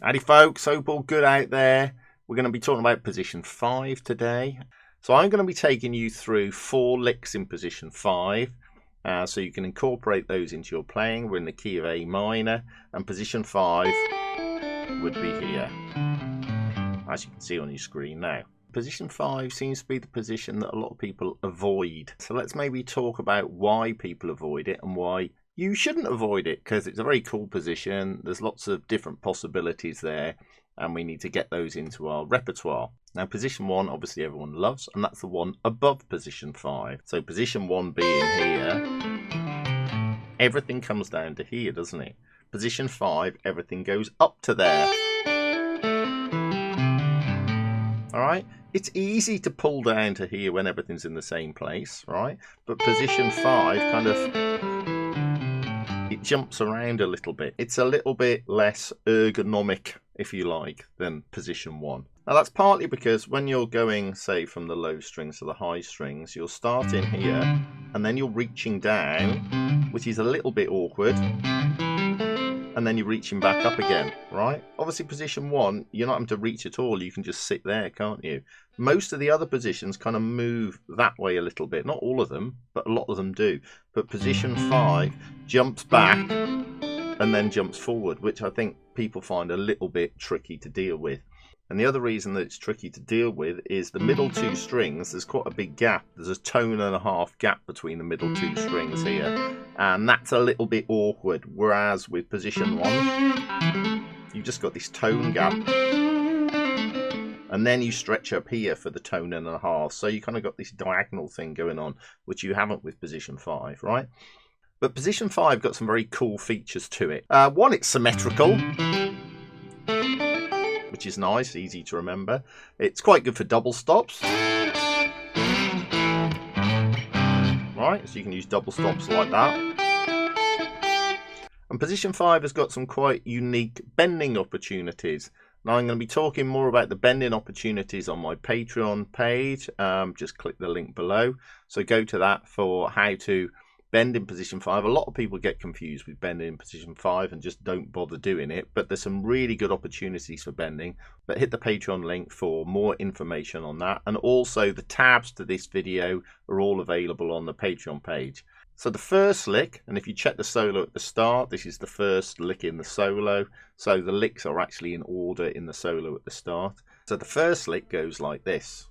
Howdy folks, hope all good out there. We're going to be talking about position 5 today. So I'm going to be taking you through 4 licks in position 5. So you can incorporate those into your playing. We're in the key of A minor, and position 5 would be here, as you can see on your screen now. Position 5 seems to be the position that a lot of people avoid. So let's maybe talk about why people avoid it and why you shouldn't avoid it, because it's a very cool position. There's lots of different possibilities there, and we need to get those into our repertoire. Now, position 1, obviously everyone loves, and that's the one above position 5. So position 1 being here, everything comes down to here, doesn't it? Position 5, everything goes up to there. All right, it's easy to pull down to here when everything's in the same place, right? But position 5 kind of, it jumps around a little bit. It's a little bit less ergonomic, if you like, than position 1. Now that's partly because when you're going, say, from the low strings to the high strings, you'll start in here and then you're reaching down, which is a little bit awkward, and then you're reaching back up again, right? Obviously position 1, you're not having to reach at all. You can just sit there, can't you? Most of the other positions kind of move that way a little bit. Not all of them, but a lot of them do. But position 5 jumps back and then jumps forward, which I think people find a little bit tricky to deal with. And the other reason that it's tricky to deal with is the middle 2 strings, there's quite a big gap. There's a tone and a half gap between the middle 2 strings here. And that's a little bit awkward. Whereas with position 1, you've just got this tone gap. And then you stretch up here for the tone and a half. So you kind of got this diagonal thing going on, which you haven't with position 5, right? But position 5 got some very cool features to it. One, it's symmetrical, which is nice, easy to remember. It's quite good for double stops. Right, so you can use double stops like that. And position 5 has got some quite unique bending opportunities. Now I'm going to be talking more about the bending opportunities on my Patreon page. Just click the link below. So go to that for how to bend in position 5. A lot of people get confused with bending in position 5 and just don't bother doing it. But there's some really good opportunities for bending. But hit the Patreon link for more information on that. And also the tabs to this video are all available on the Patreon page. So the first lick, and if you check the solo at the start, this is the first lick in the solo. So the licks are actually in order in the solo at the start. So the first lick goes like this.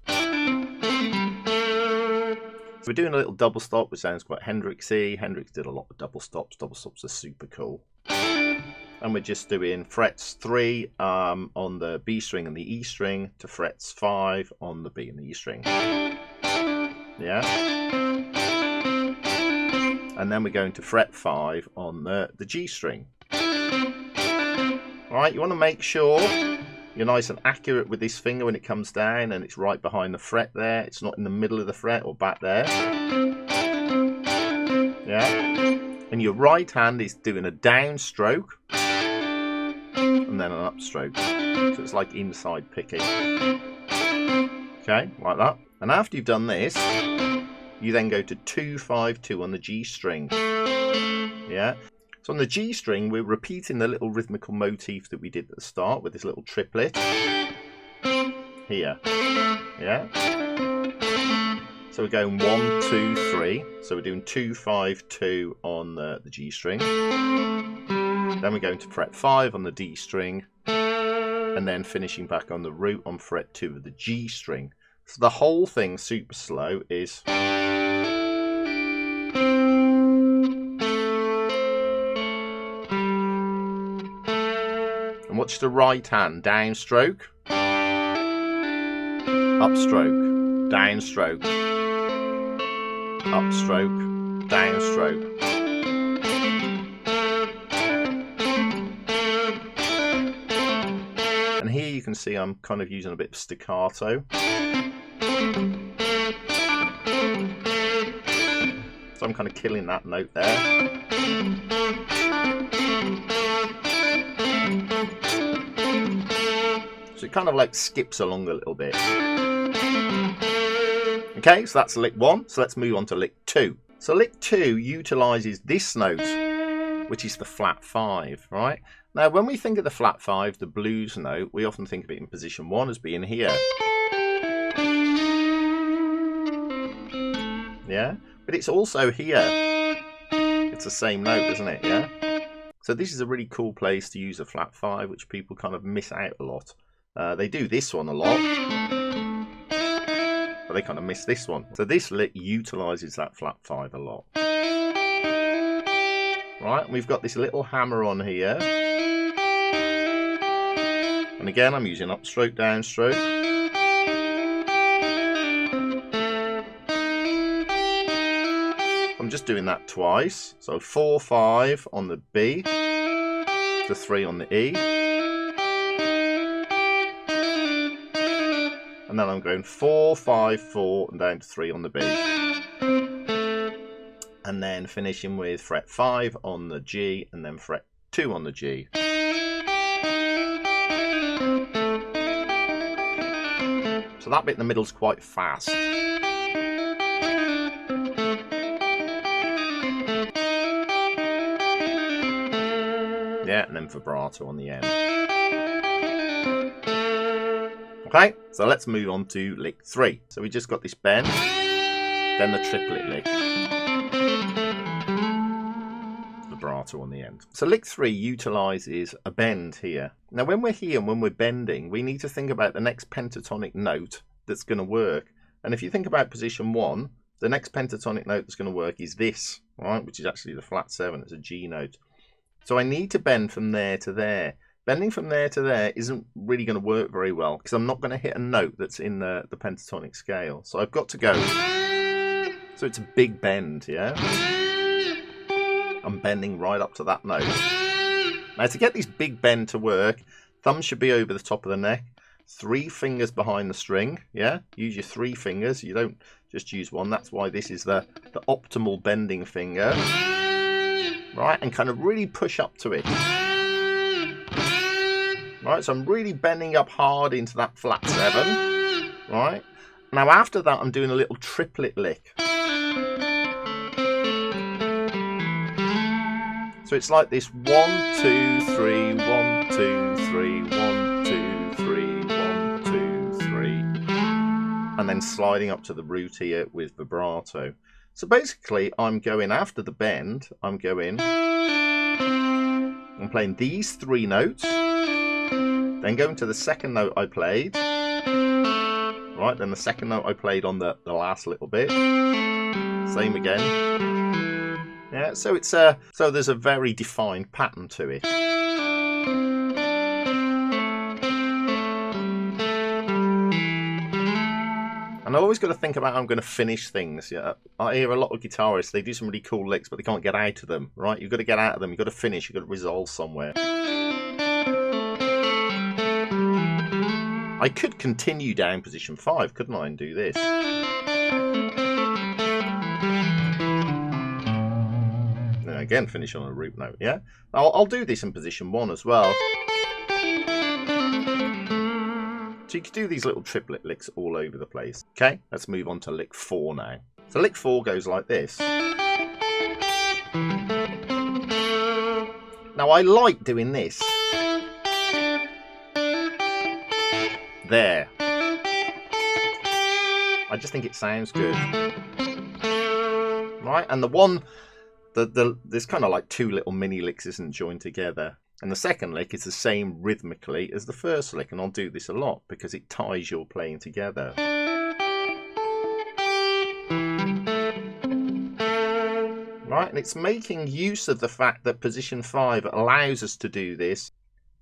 So we're doing a little double stop, which sounds quite Hendrixy. Hendrix did a lot of double stops. Double stops are super cool. And we're just doing frets 3 on the B string and the E string to frets 5 on the B and the E string. Yeah. And then we're going to fret 5 on the G string. Alright, you want to make sure you're nice and accurate with this finger when it comes down and it's right behind the fret there. It's not in the middle of the fret or back there. Yeah. And your right hand is doing a down stroke and then an upstroke. So it's like inside picking. Okay, like that. And after you've done this, you then go to 2-5-2 on the G string. Yeah. So on the G string, we're repeating the little rhythmical motif that we did at the start with this little triplet. Here. Yeah. So we're going 1, 2, 3. So we're doing 2-5-2 on the G string. Then we're going to fret 5 on the D string. And then finishing back on the root on fret 2 of the G string. So the whole thing, super slow, is... And watch the right hand, downstroke, upstroke, downstroke, upstroke, downstroke. And here you can see I'm kind of using a bit of staccato. So I'm kind of killing that note there. So it kind of like skips along a little bit. Okay, so that's lick 1. So let's move on to lick 2. So lick 2 utilises this note, which is the flat 5, right? Now, when we think of the flat 5, the blues note, we often think of it in position 1 as being here. Yeah, but it's also here. It's the same note, isn't it? Yeah. So this is a really cool place to use a flat 5, which people kind of miss out a lot. They do this one a lot, but they kind of miss this one. So this lick utilises that flat 5 a lot. Right, we've got this little hammer on here. And again, I'm using upstroke, downstroke. I'm just doing that twice. So 4, 5 on the B, the 3 on the E. And then I'm going 4, 5, 4 and down to 3 on the B. And then finishing with fret 5 on the G and then fret 2 on the G. So that bit in the middle is quite fast. Yeah, and then vibrato on the end. Okay, so let's move on to lick 3. So we just got this bend, then the triplet lick. Vibrato on the end. So lick 3 utilises a bend here. Now when we're here and when we're bending, we need to think about the next pentatonic note that's going to work. And if you think about position 1, the next pentatonic note that's going to work is this, right? Which is actually the flat 7, it's a G note. So I need to bend from there to there. Bending from there to there isn't really going to work very well because I'm not going to hit a note that's in the pentatonic scale. So I've got to go. So it's a big bend, yeah? I'm bending right up to that note. Now to get this big bend to work, thumb should be over the top of the neck, 3 fingers behind the string, yeah? Use your 3 fingers, you don't just use one. That's why this is the optimal bending finger. Right, and kind of really push up to it. Right, so I'm really bending up hard into that flat 7. Right, now after that I'm doing a little triplet lick. So it's like this 1, 2, 3, 1, 2, 3, 1, 2, 3, 1, 2, 3. And then sliding up to the root here with vibrato. So basically, I'm going after the bend, I'm playing these 3 notes, then going to the second note I played, right, then the second note I played on the last little bit, same again. Yeah, so it's so there's a very defined pattern to it. And I always got to think about how I'm going to finish things. Yeah, I hear a lot of guitarists, they do some really cool licks, but they can't get out of them, right? You've got to get out of them, you've got to finish, you've got to resolve somewhere. I could continue down position 5, couldn't I, and do this. Then again, finish on a root note, yeah? I'll do this in position 1 as well. So you can do these little triplet licks all over the place. Okay, let's move on to lick 4 now. So lick 4 goes like this. Now I like doing this. There. I just think it sounds good. Right, and the one, there's kind of like 2 little mini licks isn't joined together. And the second lick is the same rhythmically as the first lick, and I'll do this a lot because it ties your playing together. Right, and it's making use of the fact that position 5 allows us to do this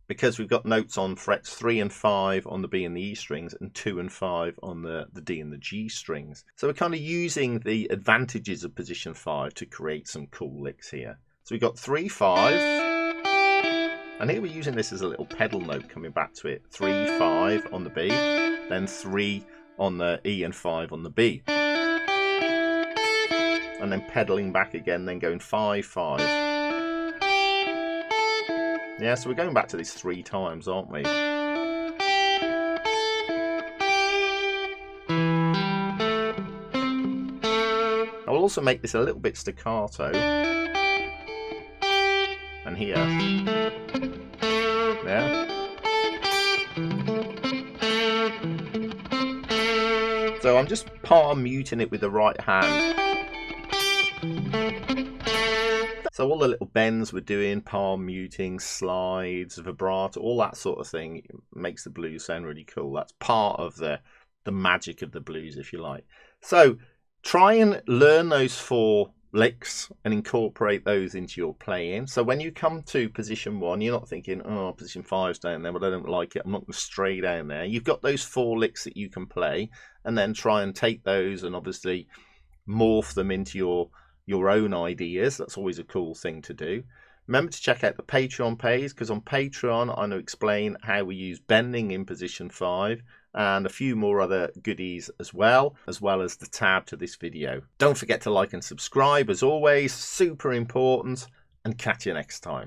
because we've got notes on frets 3 and 5 on the B and the E strings and 2 and 5 on the D and the G strings. So we're kind of using the advantages of position 5 to create some cool licks here. So we've got 3, 5. And here we're using this as a little pedal note coming back to it. 3, 5 on the B, then 3 on the E and 5 on the B. And then pedaling back again, then going 5, 5. Yeah, so we're going back to this 3 times, aren't we? I'll also make this a little bit staccato. And here. Yeah. So I'm just palm muting it with the right hand. So all the little bends we're doing, palm muting, slides, vibrato, all that sort of thing makes the blues sound really cool. That's part of the magic of the blues, if you like. So try and learn those 4 licks and incorporate those into your playing. So when you come to position 1, you're not thinking, oh, position 5's down there, but I don't like it, I'm not going to stray down there. You've got those 4 licks that you can play, and then try and take those and obviously morph them into your own ideas. That's always a cool thing to do. Remember to check out the Patreon page, because on Patreon I'm going to explain how we use bending in position 5 and a few more other goodies as well as the tab to this video. Don't forget to like and subscribe, as always, super important, and catch you next time.